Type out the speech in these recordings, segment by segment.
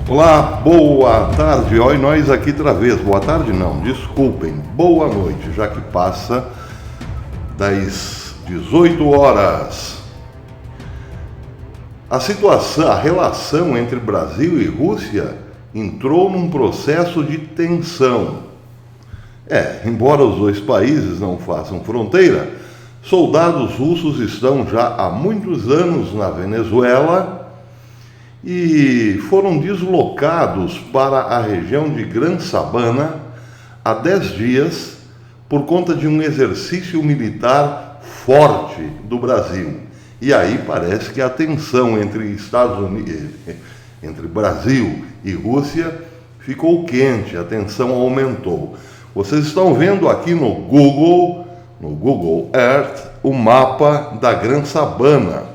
Olá, boa tarde. Olha nós aqui outra vez. Boa tarde não, desculpem. Boa noite, já que passa das 18 horas. A relação entre Brasil e Rússia entrou num processo de tensão. Embora os dois países não façam fronteira, soldados russos estão já há muitos anos na Venezuela e foram deslocados para a região de Gran Sabana há 10 dias por conta de um exercício militar forte do Brasil. E aí parece que a tensão entre Brasil e Rússia ficou quente, a tensão aumentou. Vocês estão vendo aqui no Google Earth, o mapa da Gran Sabana,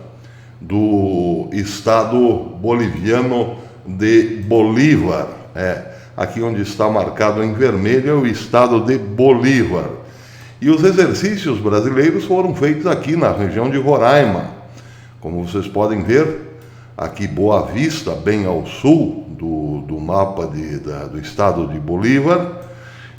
do estado boliviano de Bolívar. Aqui onde está marcado em vermelho é o estado de Bolívar. E os exercícios brasileiros foram feitos aqui na região de Roraima. Como vocês podem ver, aqui Boa Vista, bem ao sul do mapa do estado de Bolívar.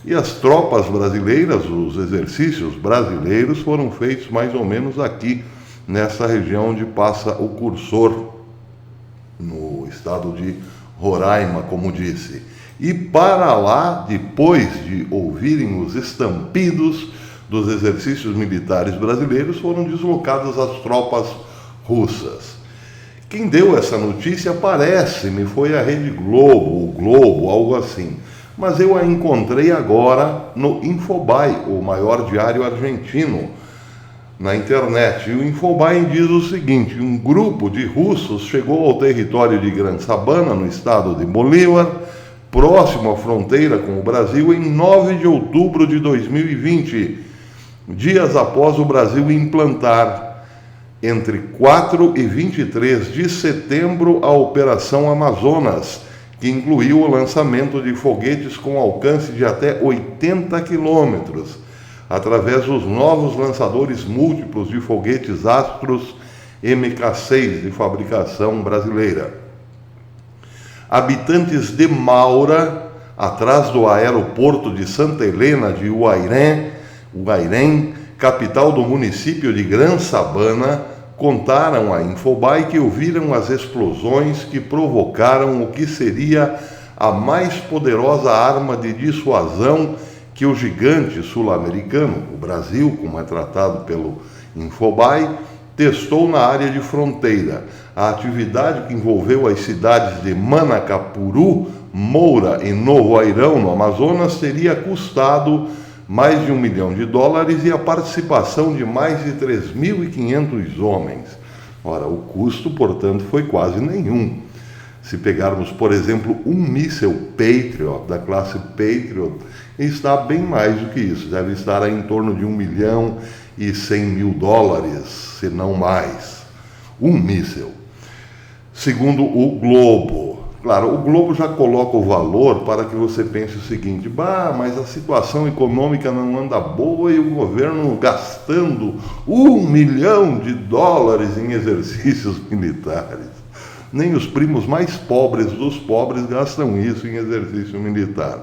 E as tropas brasileiras, os exercícios brasileiros foram feitos mais ou menos aqui, nessa região onde passa o cursor, no estado de Roraima, como disse. E para lá, depois de ouvirem os estampidos dos exercícios militares brasileiros, foram deslocadas as tropas russas. Quem deu essa notícia, parece-me, foi a Rede Globo, o Globo, algo assim. Mas eu a encontrei agora no Infobae, o maior diário argentino, na internet. E o Infobae diz o seguinte: um grupo de russos chegou ao território de Gran Sabana, no estado de Bolívar, próximo à fronteira com o Brasil, em 9 de outubro de 2020, dias após o Brasil implantar, entre 4 e 23 de setembro, a Operação Amazonas, que incluiu o lançamento de foguetes com alcance de até 80 quilômetros, através dos novos lançadores múltiplos de foguetes Astros MK6 de fabricação brasileira. Habitantes de Maura, atrás do aeroporto de Santa Helena de Uairém, capital do município de Gran Sabana, contaram à Infobae que ouviram as explosões que provocaram o que seria a mais poderosa arma de dissuasão que o gigante sul-americano, o Brasil, como é tratado pelo Infobae, testou na área de fronteira. A atividade, que envolveu as cidades de Manacapuru, Moura e Novo Airão, no Amazonas, teria custado mais de $1 milhão e a participação de mais de 3.500 homens. Ora, o custo, portanto, foi quase nenhum. Se pegarmos, por exemplo, um míssil Patriot, da classe Patriot, está bem mais do que isso. Deve estar em torno de $1 milhão e 100 mil, se não mais. Um míssil. Segundo o Globo. Claro, o Globo já coloca o valor para que você pense o seguinte: mas a situação econômica não anda boa e o governo gastando $1 milhão em exercícios militares. Nem os primos mais pobres dos pobres gastam isso em exercício militar.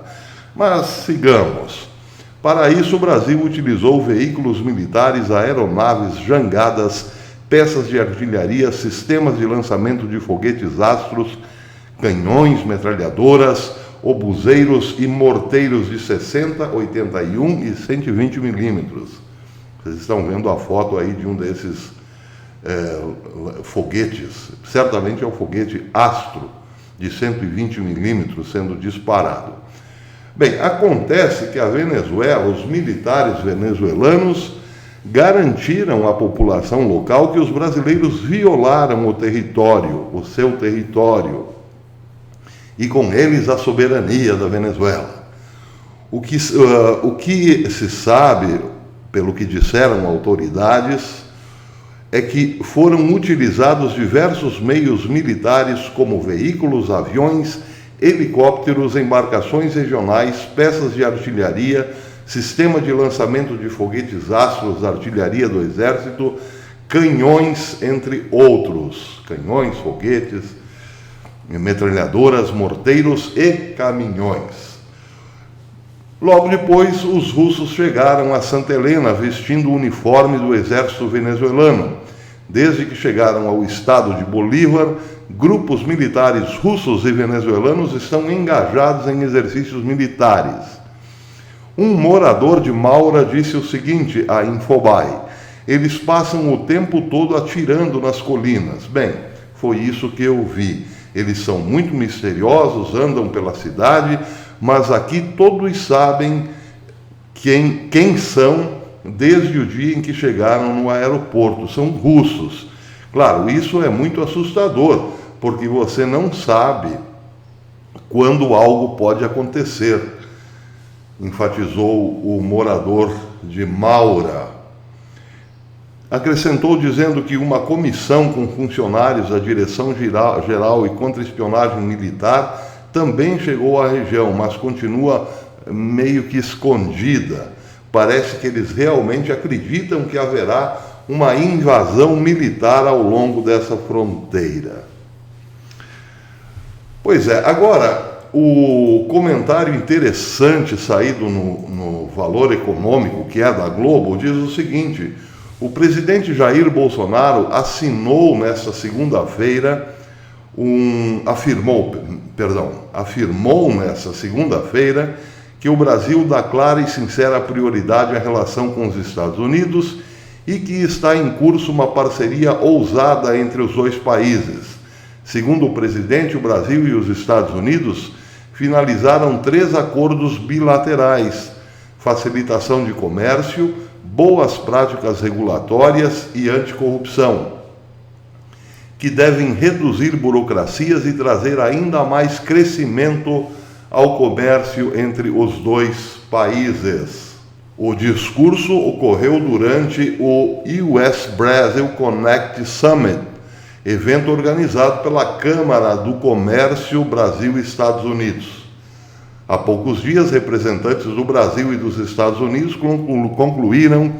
Mas sigamos. Para isso, o Brasil utilizou veículos militares, aeronaves, jangadas, peças de artilharia, sistemas de lançamento de foguetes Astros, canhões, metralhadoras, obuseiros e morteiros de 60, 81 e 120 milímetros. Vocês estão vendo a foto aí de um desses foguetes. Certamente é o foguete Astro, de 120 milímetros, sendo disparado. Bem, acontece que a Venezuela, os militares venezuelanos, garantiram à população local que os brasileiros violaram o seu território, e com eles a soberania da Venezuela. O que se sabe, pelo que disseram autoridades, é que foram utilizados diversos meios militares como veículos, aviões, helicópteros, embarcações regionais, peças de artilharia, sistema de lançamento de foguetes Astros da artilharia do Exército, canhões, entre outros. Canhões, foguetes. metralhadoras, morteiros e caminhões. Logo depois, os russos chegaram a Santa Helena vestindo o uniforme do exército venezuelano. Desde que chegaram ao estado de Bolívar, grupos militares russos e venezuelanos estão engajados em exercícios militares. Um morador de Maura disse o seguinte à Infobae: eles passam o tempo todo atirando nas colinas. Bem, foi isso que eu vi. Eles são muito misteriosos, andam pela cidade, mas aqui todos sabem quem são desde o dia em que chegaram no aeroporto. São russos. Claro, isso é muito assustador, porque você não sabe quando algo pode acontecer, enfatizou o morador de Maura. Acrescentou dizendo que uma comissão com funcionários da Direção Geral e Contra-Espionagem Militar também chegou à região, mas continua meio que escondida. Parece que eles realmente acreditam que haverá uma invasão militar ao longo dessa fronteira. Pois é, agora, o comentário interessante saído no Valor Econômico, que é da Globo, diz o seguinte: o presidente Jair Bolsonaro assinou nesta segunda-feira, afirmou nesta segunda-feira que o Brasil dá clara e sincera prioridade à relação com os Estados Unidos e que está em curso uma parceria ousada entre os dois países. Segundo o presidente, o Brasil e os Estados Unidos finalizaram 3 acordos bilaterais: facilitação de comércio, boas práticas regulatórias e anticorrupção, que devem reduzir burocracias e trazer ainda mais crescimento ao comércio entre os dois países. O discurso ocorreu durante o US Brazil Connect Summit, evento organizado pela Câmara do Comércio Brasil-Estados Unidos. Há poucos dias, representantes do Brasil e dos Estados Unidos concluíram,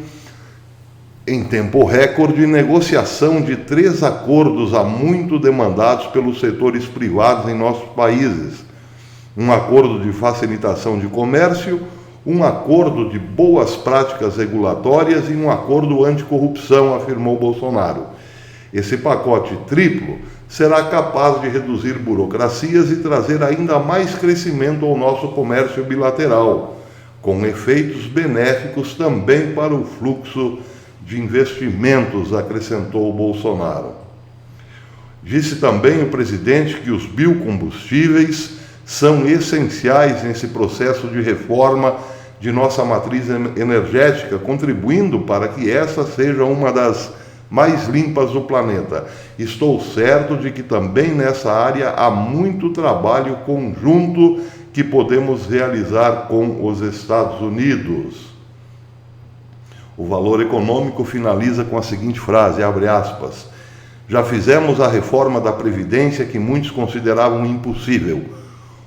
em tempo recorde, negociação de 3 acordos há muito demandados pelos setores privados em nossos países: um acordo de facilitação de comércio, um acordo de boas práticas regulatórias e um acordo anticorrupção, afirmou Bolsonaro. Esse pacote triplo será capaz de reduzir burocracias e trazer ainda mais crescimento ao nosso comércio bilateral, com efeitos benéficos também para o fluxo de investimentos, acrescentou Bolsonaro. Disse também o presidente que os biocombustíveis são essenciais nesse processo de reforma de nossa matriz energética, contribuindo para que essa seja uma das mais limpas do planeta. Estou certo de que também nessa área há muito trabalho conjunto que podemos realizar com os Estados Unidos. O Valor Econômico finaliza com a seguinte frase, abre aspas: já fizemos a reforma da Previdência que muitos consideravam impossível.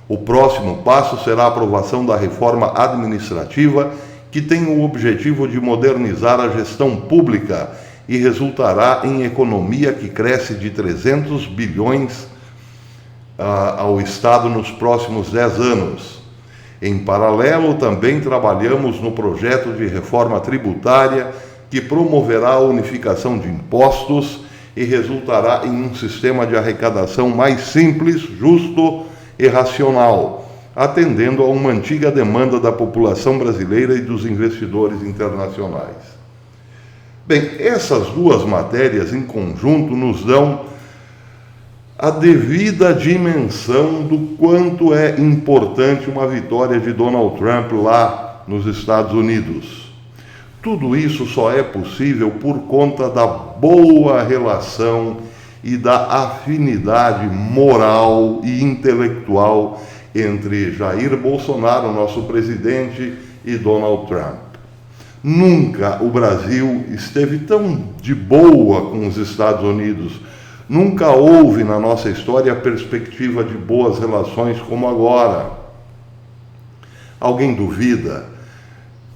O próximo passo será a aprovação da reforma administrativa, que tem o objetivo de modernizar a gestão pública e resultará em economia que cresce de 300 bilhões ao Estado nos próximos 10 anos. Em paralelo, também trabalhamos no projeto de reforma tributária que promoverá a unificação de impostos e resultará em um sistema de arrecadação mais simples, justo e racional, atendendo a uma antiga demanda da população brasileira e dos investidores internacionais. Bem, essas duas matérias em conjunto nos dão a devida dimensão do quanto é importante uma vitória de Donald Trump lá nos Estados Unidos. Tudo isso só é possível por conta da boa relação e da afinidade moral e intelectual entre Jair Bolsonaro, nosso presidente, e Donald Trump. Nunca o Brasil esteve tão de boa com os Estados Unidos. Nunca houve na nossa história a perspectiva de boas relações como agora. Alguém duvida?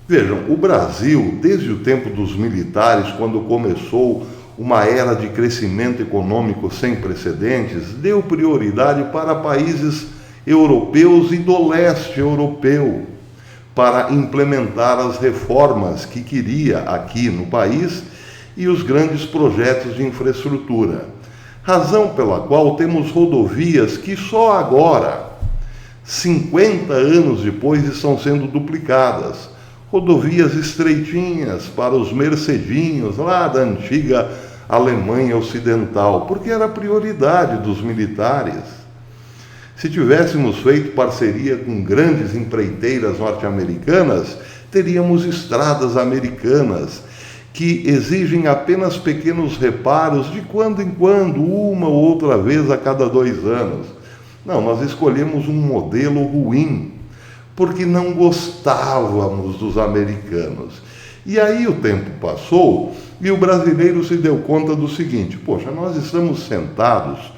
Vejam, o Brasil, desde o tempo dos militares, quando começou uma era de crescimento econômico sem precedentes, deu prioridade para países europeus e do leste europeu, para implementar as reformas que queria aqui no país e os grandes projetos de infraestrutura. Razão pela qual temos rodovias que só agora, 50 anos depois, estão sendo duplicadas. Rodovias estreitinhas para os mercedinhos lá da antiga Alemanha Ocidental, porque era prioridade dos militares. Se tivéssemos feito parceria com grandes empreiteiras norte-americanas, teríamos estradas americanas que exigem apenas pequenos reparos de quando em quando, uma ou outra vez a cada 2 anos. Não, nós escolhemos um modelo ruim, porque não gostávamos dos americanos. E aí o tempo passou e o brasileiro se deu conta do seguinte: poxa, nós estamos sentados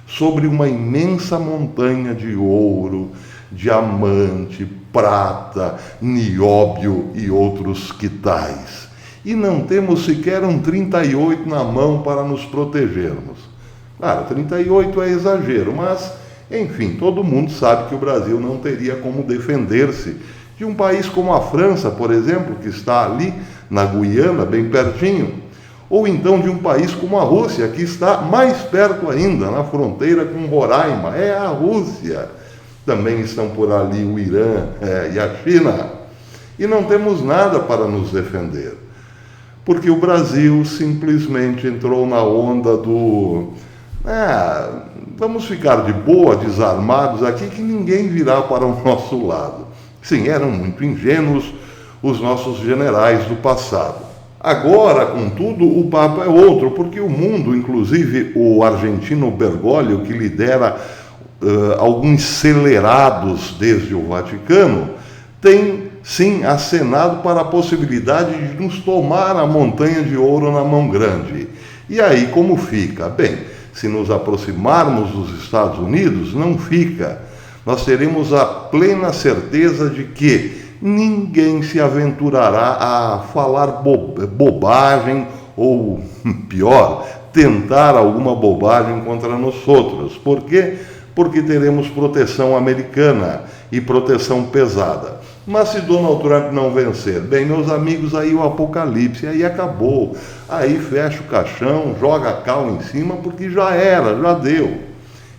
sobre uma imensa montanha de ouro, diamante, prata, nióbio e outros quitais. E não temos sequer um 38 na mão para nos protegermos. Claro, 38 é exagero, mas, enfim, todo mundo sabe que o Brasil não teria como defender-se de um país como a França, por exemplo, que está ali na Guiana, bem pertinho, ou então de um país como a Rússia, que está mais perto ainda, na fronteira com Roraima. É a Rússia. Também estão por ali o Irã e a China. E não temos nada para nos defender, porque o Brasil simplesmente entrou na onda do vamos ficar de boa, desarmados aqui, que ninguém virá para o nosso lado. Sim, eram muito ingênuos os nossos generais do passado. Agora, contudo, o papo é outro, porque o mundo, inclusive o argentino Bergoglio, que lidera alguns celerados desde o Vaticano, tem sim acenado para a possibilidade de nos tomar a montanha de ouro na mão grande. E aí como fica? Bem, se nos aproximarmos dos Estados Unidos, não fica. Nós teremos a plena certeza de que ninguém se aventurará a falar bobagem ou, pior, tentar alguma bobagem contra nós outros. Por quê? Porque teremos proteção americana e proteção pesada. Mas se Donald Trump não vencer, bem, meus amigos, aí o apocalipse, aí acabou. Aí fecha o caixão, joga a cal em cima, porque já era, já deu.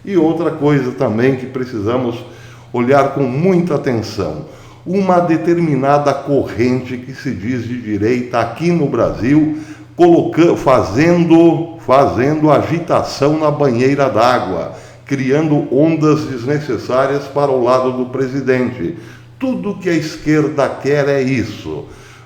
E outra coisa também que precisamos olhar com muita atenção: uma determinada corrente que se diz de direita aqui no Brasil, fazendo agitação na banheira d'água, criando ondas desnecessárias para o lado do presidente. Tudo que a esquerda quer é isso,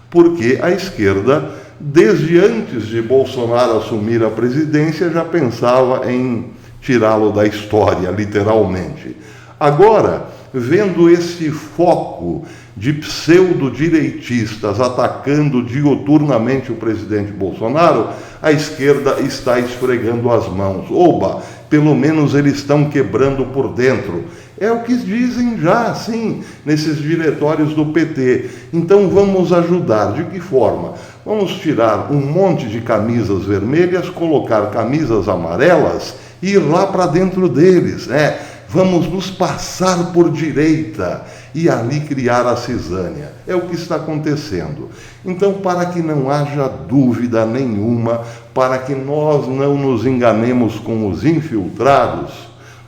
porque a esquerda, desde antes de Bolsonaro assumir a presidência, já pensava em tirá-lo da história, literalmente. Agora, vendo esse foco de pseudo-direitistas atacando diuturnamente o presidente Bolsonaro, a esquerda está esfregando as mãos. Oba, pelo menos eles estão quebrando por dentro. É o que dizem já, sim, nesses diretórios do PT. Então vamos ajudar. De que forma? Vamos tirar um monte de camisas vermelhas, colocar camisas amarelas e ir lá para dentro deles, né? Vamos nos passar por direita e ali criar a cisânia. É o que está acontecendo. Então, para que não haja dúvida nenhuma, para que nós não nos enganemos com os infiltrados,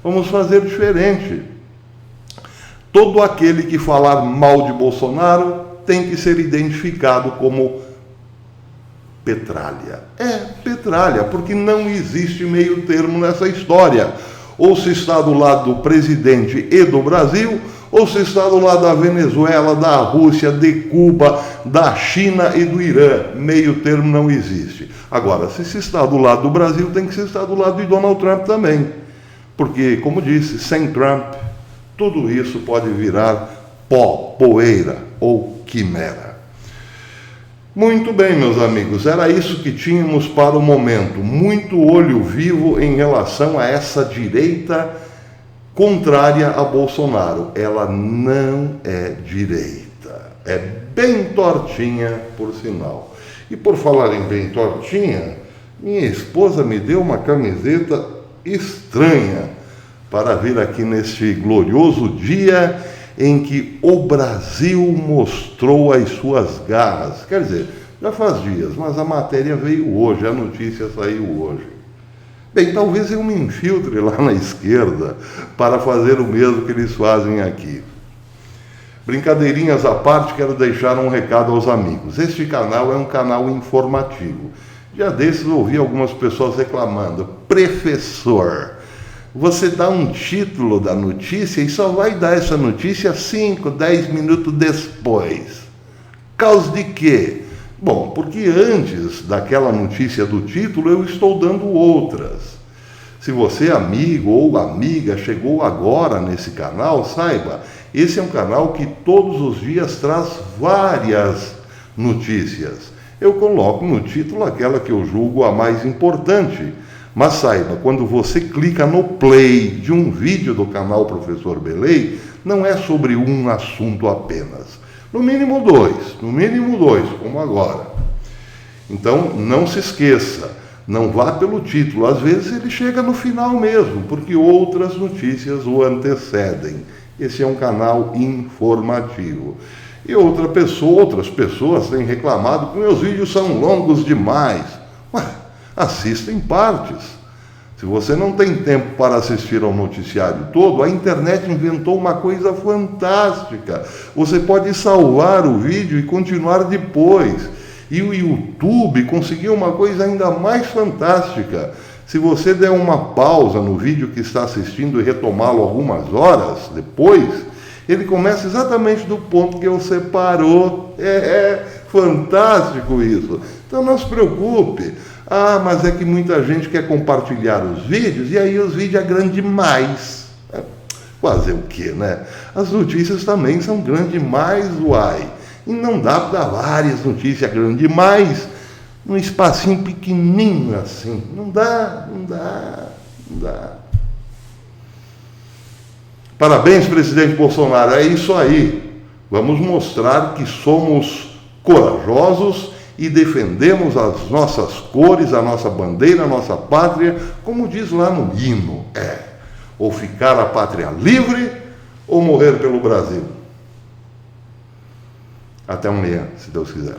vamos fazer diferente. Todo aquele que falar mal de Bolsonaro tem que ser identificado como petralha. É, petralha, porque não existe meio termo nessa história. Ou se está do lado do presidente e do Brasil, ou se está do lado da Venezuela, da Rússia, de Cuba, da China e do Irã. Meio termo não existe. Agora, se está do lado do Brasil, tem que se estar do lado de Donald Trump também. Porque, como disse, sem Trump, tudo isso pode virar pó, poeira ou quimera. Muito bem, meus amigos, era isso que tínhamos para o momento. Muito olho vivo em relação a essa direita contrária a Bolsonaro. Ela não é direita, é bem tortinha, por sinal. E por falar em bem tortinha, Minha esposa me deu uma camiseta estranha para vir aqui neste glorioso dia em que o Brasil mostrou as suas garras. Quer dizer, já faz dias, mas a matéria veio hoje, a notícia saiu hoje. Bem, talvez eu me infiltre lá na esquerda para fazer o mesmo que eles fazem aqui. Brincadeirinhas à parte, quero deixar um recado aos amigos. Este canal é um canal informativo. Já desses ouvi algumas pessoas reclamando: professor, você dá um título da notícia e só vai dar essa notícia 5, 10 minutos depois. Causa de quê? Bom, porque antes daquela notícia do título eu estou dando outras. Se você, amigo ou amiga, chegou agora nesse canal, saiba, esse é um canal que todos os dias traz várias notícias. Eu coloco no título aquela que eu julgo a mais importante. Mas saiba, quando você clica no play de um vídeo do canal Professor Belei, não é sobre um assunto apenas. No mínimo dois, como agora. Então, não se esqueça, não vá pelo título. Às vezes ele chega no final mesmo, porque outras notícias o antecedem. Esse é um canal informativo. E outras pessoas têm reclamado que meus vídeos são longos demais. Ué, assista em partes. Se você não tem tempo para assistir ao noticiário todo, a internet inventou uma coisa fantástica. Você pode salvar o vídeo e continuar depois. E o YouTube conseguiu uma coisa ainda mais fantástica. Se você der uma pausa no vídeo que está assistindo e retomá-lo algumas horas depois, ele começa exatamente do ponto que você parou. É fantástico isso. Então não se preocupe. Ah, mas é que muita gente quer compartilhar os vídeos e aí os vídeos é grande demais. Fazer o quê, né? As notícias também são grandes demais, uai. E não dá para dar várias notícias grandes demais num espacinho pequenininho assim. Não dá. Parabéns, presidente Bolsonaro. É isso aí. Vamos mostrar que somos corajosos e defendemos as nossas cores, a nossa bandeira, a nossa pátria, como diz lá no hino. Ou ficar a pátria livre, ou morrer pelo Brasil. Até amanhã, se Deus quiser.